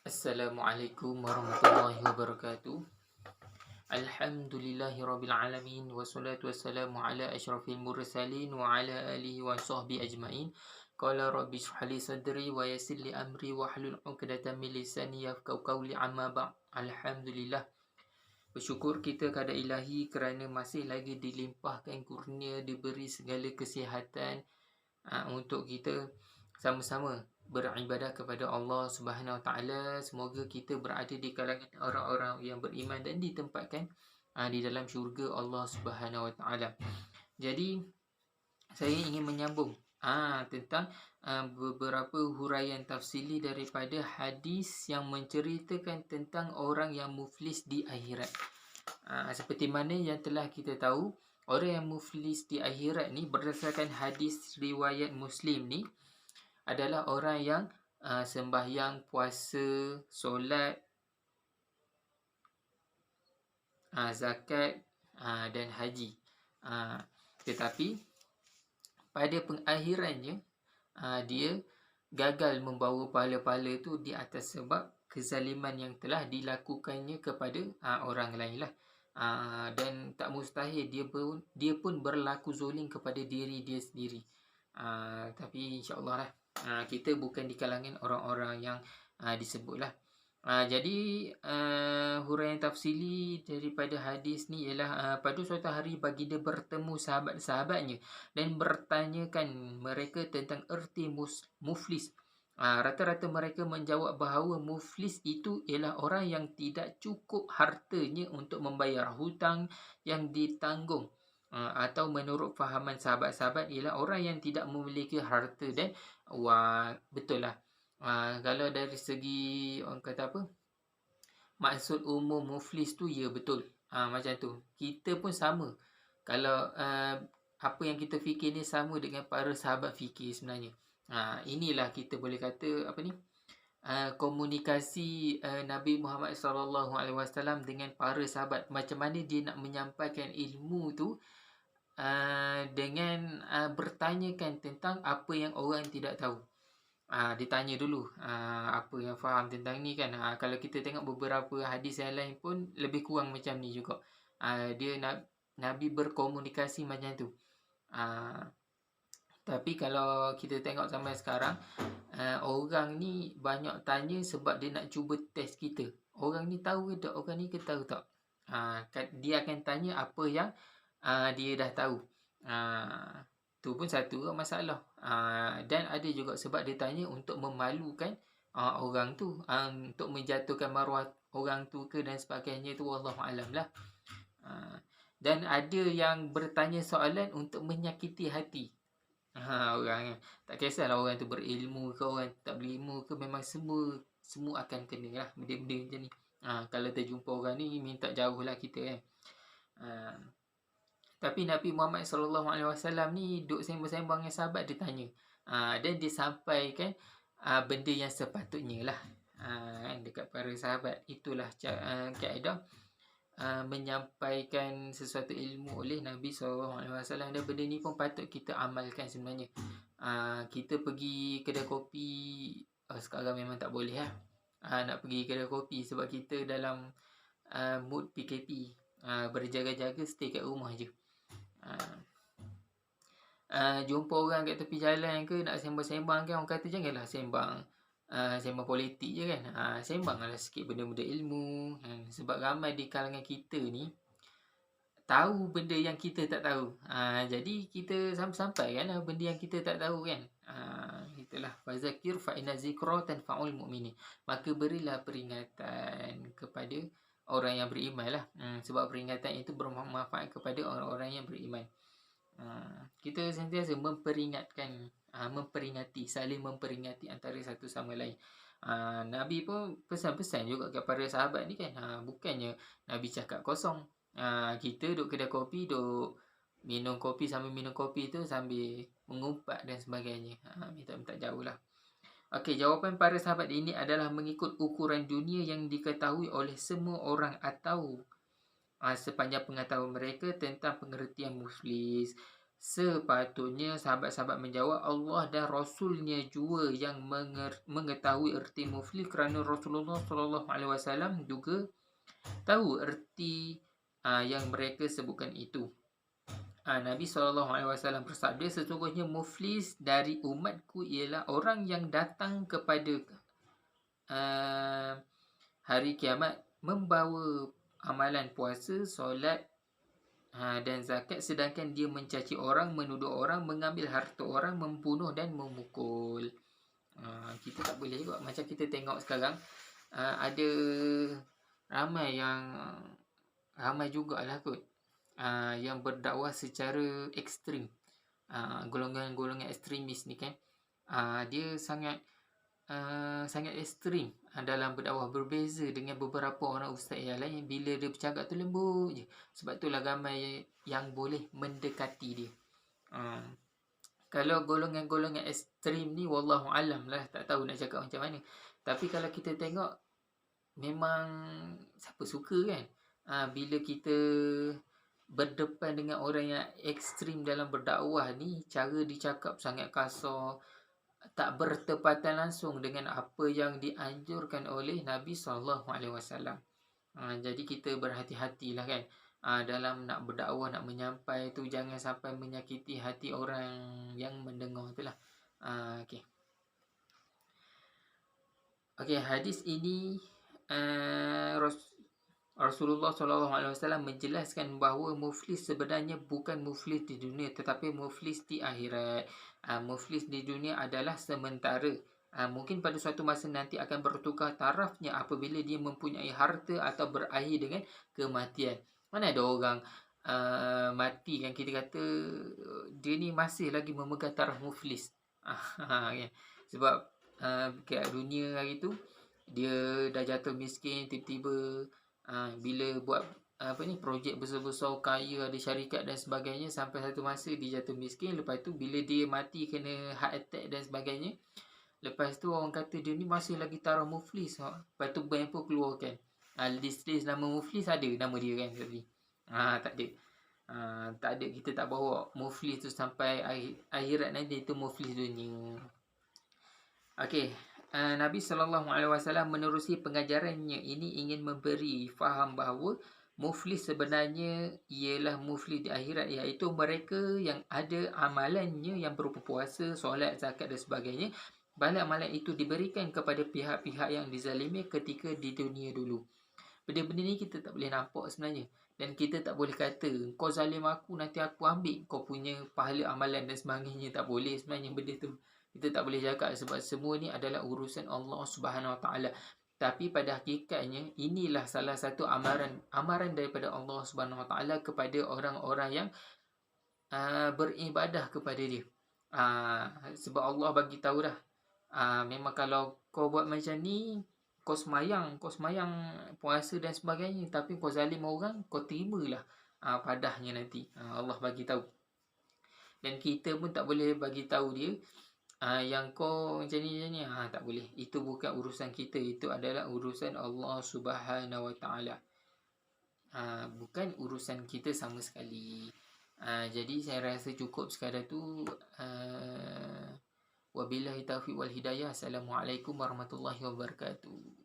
Assalamualaikum warahmatullahi wabarakatuh. Alhamdulillahirabbil alamin wassalatu wassalamu ala asyrafil mursalin wa ala alihi wa sahbihi ajmain. Qala rabbi shrah li sadri wa yassir li amri wahlul 'uqdatam min lisani yafqahu qawli amma ba'd. Alhamdulillah. Bersyukur kita kepada Ilahi kerana masih lagi dilimpahkan kurnia, diberi segala kesihatan untuk kita sama-sama beribadah kepada Allah Subhanahu Wa Taala. Semoga kita berada di kalangan orang-orang yang beriman dan ditempatkan di dalam syurga Allah Subhanahu Wa Taala. Jadi saya ingin menyambung tentang beberapa huraian tafsili daripada hadis yang menceritakan tentang orang yang muflis di akhirat. Seperti mana yang telah kita tahu, orang yang muflis di akhirat ni berdasarkan hadis riwayat Muslim ni adalah orang yang sembahyang, puasa, solat, zakat dan haji. Tetapi pada pengakhirannya dia gagal membawa pahala-pahala tu di atas sebab kezaliman yang telah dilakukannya kepada orang lain lah. Dan tak mustahil dia pun berlaku zolim kepada diri dia sendiri. Tapi insya-Allah lah kita bukan di kalangan orang-orang yang disebut lah. Jadi huraian tafsili daripada hadis ni ialah pada suatu hari baginda bertemu sahabat-sahabatnya dan bertanyakan mereka tentang erti muflis. Rata-rata mereka menjawab bahawa muflis itu ialah orang yang tidak cukup hartanya untuk membayar hutang yang ditanggung, atau menurut fahaman sahabat-sahabat ialah orang yang tidak memiliki harta dan betul lah. Kalau dari segi orang kata apa, maksud umum muflis tu, ya betul. Macam tu. Kita pun sama. Kalau apa yang kita fikir ni sama dengan para sahabat fikir sebenarnya. Inilah kita boleh kata apa ni, komunikasi Nabi Muhammad SAW dengan para sahabat. Macam mana dia nak menyampaikan ilmu tu dengan bertanyakan tentang apa yang orang tidak tahu. Ditanya dulu apa yang faham tentang ni kan. Kalau kita tengok beberapa hadis yang lain pun lebih kurang macam ni juga. Dia Nabi berkomunikasi macam tu. Tapi kalau kita tengok sampai sekarang, orang ni banyak tanya sebab dia nak cuba test kita. Orang ni tahu ke tak? Orang ni ke tahu tak? Dia akan tanya apa yang dia dah tahu. Tu pun satu masalah. Dan ada juga sebab dia tanya untuk memalukan orang tu, untuk menjatuhkan maruah orang tu ke dan sebagainya tu, wallahu alam lah. Dan ada yang bertanya soalan untuk menyakiti hati orang. Tak kisahlah orang tu berilmu ke orang tak berilmu ke, memang semua akan kena lah benda-benda macam ni. Kalau terjumpa orang ni, minta jauh lah kita kan. Tapi Nabi Muhammad SAW ni duk sembang-sembang dengan sahabat, dia tanya. Dan dia sampaikan benda yang sepatutnya lah dekat para sahabat. Itulah kaedah menyampaikan sesuatu ilmu oleh Nabi SAW. Dan benda ni pun patut kita amalkan sebenarnya. Kita pergi kedai kopi, sekarang memang tak boleh lah nak pergi kedai kopi sebab kita dalam mood PKP, berjaga-jaga, stay kat rumah je. Jumpa orang kat tepi jalan ke, nak sembang-sembang kan, orang kata janganlah sembang politik je kan. Sembanglah sikit benda-benda ilmu kan? Sebab ramai di kalangan kita ni tahu benda yang kita tak tahu. Jadi kita sampai-sampai kan benda yang kita tak tahu kan. Itulah, fazakir fa inna zikra tanfa'ul mu'minin. Maka berilah peringatan kepada orang yang beriman lah. Sebab peringatan itu bermanfaat kepada orang-orang yang beriman. Kita sentiasa memperingati, saling memperingati antara satu sama lain. Nabi pun pesan-pesan juga kepada sahabat ni kan. Bukannya Nabi cakap kosong. Kita duduk kedai kopi, duduk minum kopi, sambil minum kopi tu sambil mengumpat dan sebagainya. Minta jauh lah. Okey, jawapan para sahabat ini adalah mengikut ukuran dunia yang diketahui oleh semua orang atau sepanjang pengetahuan mereka tentang pengertian muflis. Sepatutnya sahabat-sahabat menjawab, Allah dan Rasulnya jua yang mengetahui erti muflis, kerana Rasulullah SAW juga tahu erti yang mereka sebutkan itu. Nabi SAW bersabda, sesungguhnya muflis dari umatku ialah orang yang datang kepada hari kiamat membawa amalan puasa, solat dan zakat, sedangkan dia mencaci orang, menuduh orang, mengambil harta orang, membunuh dan memukul. Kita tak boleh juga. Macam kita tengok sekarang, ada ramai jugalah kot yang berdakwah secara ekstrim. Golongan-golongan ekstremis ni kan, dia sangat ekstrim dalam berdakwah, berbeza dengan beberapa orang ustaz yang lain. Bila dia bercakap tu lembut je, sebab itulah ramai yang boleh mendekati dia. Kalau golongan-golongan ekstrim ni, wallahu alam lah, tak tahu nak cakap macam mana. Tapi kalau kita tengok, memang siapa suka kan, bila kita berdepan dengan orang yang ekstrim dalam berdakwah ni, cara dicakap sangat kasar, tak bertepatan langsung dengan apa yang dianjurkan oleh Nabi SAW. Jadi kita berhati-hatilah kan, dalam nak berdakwah, nak menyampai tu, jangan sampai menyakiti hati orang yang mendengar tu lah. Okey, hadis ini Rasulullah SAW menjelaskan bahawa muflis sebenarnya bukan muflis di dunia, tetapi muflis di akhirat. Muflis di dunia adalah sementara. Mungkin pada suatu masa nanti akan bertukar tarafnya apabila dia mempunyai harta atau berakhir dengan kematian. Mana ada orang mati kan, kita kata dia ni masih lagi memegang taraf muflis. Sebab kat dunia hari tu, dia dah jatuh miskin, tiba-tiba bila buat projek besar-besar, kaya, ada syarikat dan sebagainya, sampai satu masa dia jatuh miskin. Lepas tu bila dia mati kena heart attack dan sebagainya, lepas tu orang kata dia ni masih lagi taraf muflis. Lepas tu bank pun keluarkan list nama muflis, ada nama dia kan. Tapi tak ada, kita tak bawa muflis tu sampai akhirat nanti, itu muflis dunia. Okey, Nabi SAW menerusi pengajarannya ini ingin memberi faham bahawa muflis sebenarnya ialah muflis di akhirat, iaitu mereka yang ada amalannya yang berupa puasa, solat, zakat dan sebagainya. Bala amalan itu diberikan kepada pihak-pihak yang dizalimi ketika di dunia dulu. Benda-benda ni kita tak boleh nampak sebenarnya, dan kita tak boleh kata kau zalim aku, nanti aku ambil kau punya pahala amalan dan sebagainya. Tak boleh sebenarnya benda tu. Kita tak boleh cakap, sebab semua ni adalah urusan Allah Subhanahu Wa Taala. Tapi pada hakikatnya inilah salah satu amaran daripada Allah Subhanahu Wa Taala kepada orang-orang yang beribadah kepada dia. Sebab Allah bagi tahu dah, memang kalau kau buat macam ni, kau semayang puasa dan sebagainya, tapi kau zalim orang, kau terimalah padahnya nanti. Allah bagi tahu. Dan kita pun tak boleh bagi tahu dia yang kau macam ni, tak boleh. Itu bukan urusan kita, itu adalah urusan Allah Subhanahu Wa Taala. Bukan urusan kita sama sekali. Jadi saya rasa cukup sekadar tu. Wabillahi taufiq wal hidayah. Assalamualaikum warahmatullahi wabarakatuh.